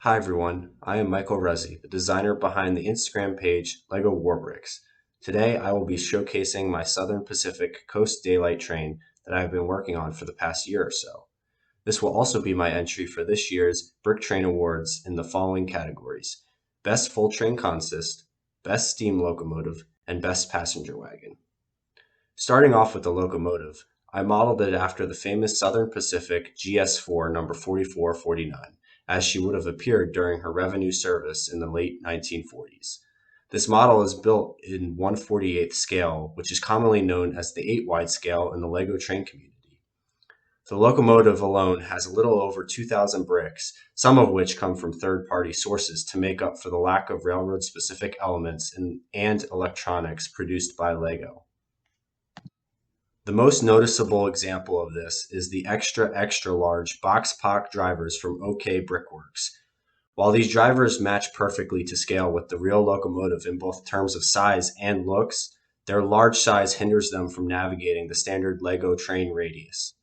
Hi everyone, I am Michael Resi, the designer behind the Instagram page LEGO Warbricks. Today I will be showcasing my Southern Pacific Coast Daylight train that I have been working on for the past year or so. This will also be my entry for this year's Brick Train Awards in the following categories: Best Full Train Consist, Best Steam Locomotive, and Best Passenger Wagon. Starting off with the locomotive, I modeled it after the famous Southern Pacific GS4 number 4449, as she would have appeared during her revenue service in the late 1940s. This model is built in 1/48th scale, which is commonly known as the 8 wide scale in the LEGO train community. The locomotive alone has a little over 2,000 bricks, some of which come from third-party sources to make up for the lack of railroad-specific elements and electronics produced by LEGO. The most noticeable example of this is the extra extra large box pock drivers from OK Brickworks. While these drivers match perfectly to scale with the real locomotive in both terms of size and looks, their large size hinders them from navigating the standard LEGO train radius.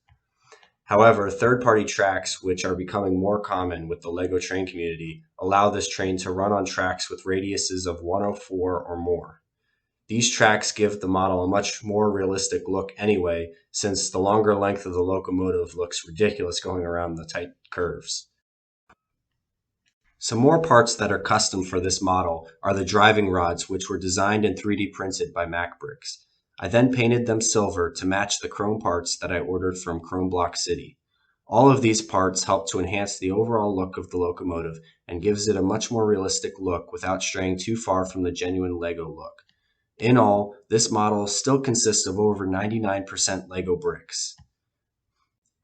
However, third-party tracks, which are becoming more common with the LEGO train community, allow this train to run on tracks with radiuses of 104 or more. These tracks give the model a much more realistic look anyway, since the longer length of the locomotive looks ridiculous going around the tight curves. Some more parts that are custom for this model are the driving rods, which were designed and 3D printed by MacBricks. I then painted them silver to match the chrome parts that I ordered from Chrome Block City. All of these parts help to enhance the overall look of the locomotive and gives it a much more realistic look without straying too far from the genuine LEGO look. In all, this model still consists of over 99% LEGO bricks.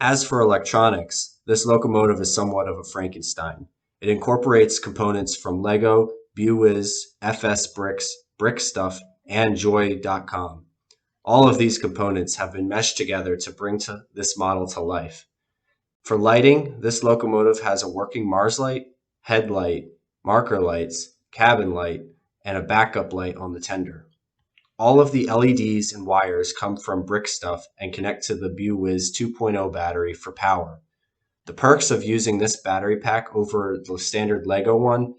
As for electronics, this locomotive is somewhat of a Frankenstein. It incorporates components from LEGO, BuWiz, FS Bricks, BrickStuff, and Joy.com. All of these components have been meshed together to bring this model to life. For lighting, this locomotive has a working Mars light, headlight, marker lights, cabin light, and a backup light on the tender. All of the LEDs and wires come from BrickStuff and connect to the BuWiz 2.0 battery for power. The perks of using this battery pack over the standard LEGO one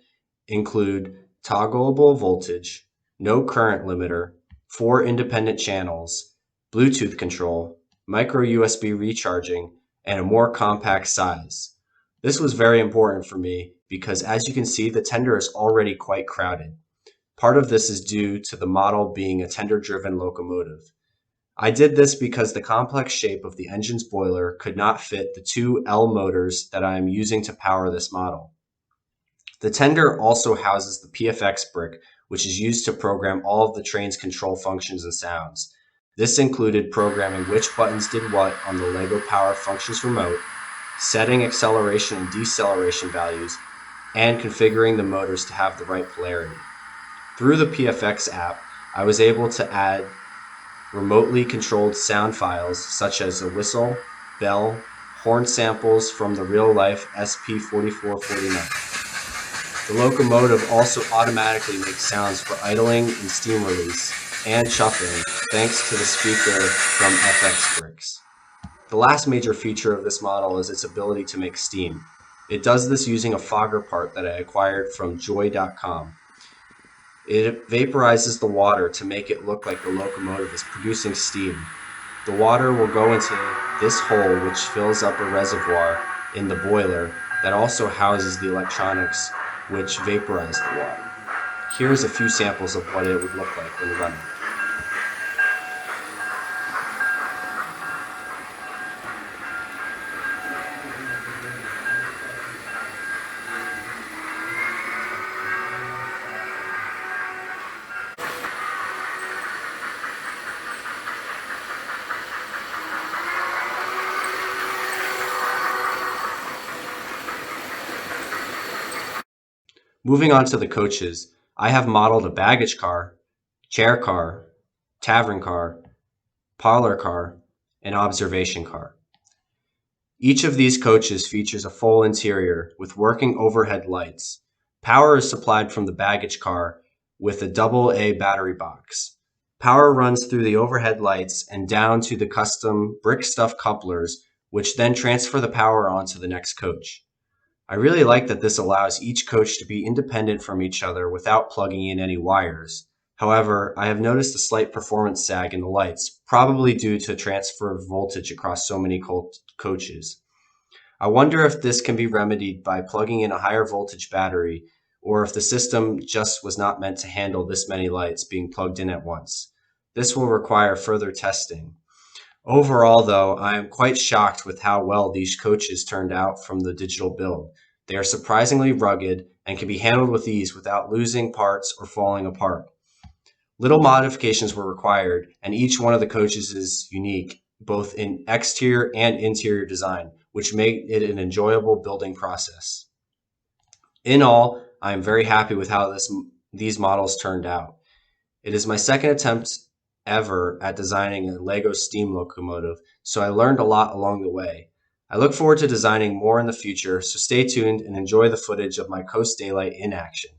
include toggleable voltage, no current limiter, 4 independent channels, Bluetooth control, micro USB recharging, and a more compact size. This was very important for me because, as you can see, the tender is already quite crowded. Part of this is due to the model being a tender-driven locomotive. I did this because the complex shape of the engine's boiler could not fit the 2 L motors that I am using to power this model. The tender also houses the PFX brick, which is used to program all of the train's control functions and sounds. This included programming which buttons did what on the LEGO Power Functions remote, setting acceleration and deceleration values, and configuring the motors to have the right polarity. Through the PFX app, I was able to add remotely controlled sound files such as a whistle, bell, horn samples from the real-life SP4449. The locomotive also automatically makes sounds for idling and steam release, and chuffing, thanks to the speaker from FX Bricks. The last major feature of this model is its ability to make steam. It does this using a fogger part that I acquired from Joy.com. It vaporizes the water to make it look like the locomotive is producing steam. The water will go into this hole, which fills up a reservoir in the boiler that also houses the electronics which vaporize the water. Here's a few samples of what it would look like when running. Moving on to the coaches, I have modeled a baggage car, chair car, tavern car, parlor car, and observation car. Each of these coaches features a full interior with working overhead lights. Power is supplied from the baggage car with a AA battery box. Power runs through the overhead lights and down to the custom BrickStuff couplers, which then transfer the power onto the next coach. I really like that this allows each coach to be independent from each other without plugging in any wires. However, I have noticed a slight performance sag in the lights, probably due to transfer of voltage across so many coaches. I wonder if this can be remedied by plugging in a higher voltage battery, or if the system just was not meant to handle this many lights being plugged in at once. This will require further testing. Overall, though, I am quite shocked with how well these coaches turned out from the digital build. They are surprisingly rugged and can be handled with ease without losing parts or falling apart. Little modifications were required, and each one of the coaches is unique, both in exterior and interior design, which made it an enjoyable building process. In all, I am very happy with how these models turned out. It is my second attempt ever at designing a Lego steam locomotive, so I learned a lot along the way. I look forward to designing more in the future, so stay tuned and enjoy the footage of my Coast Daylight in action.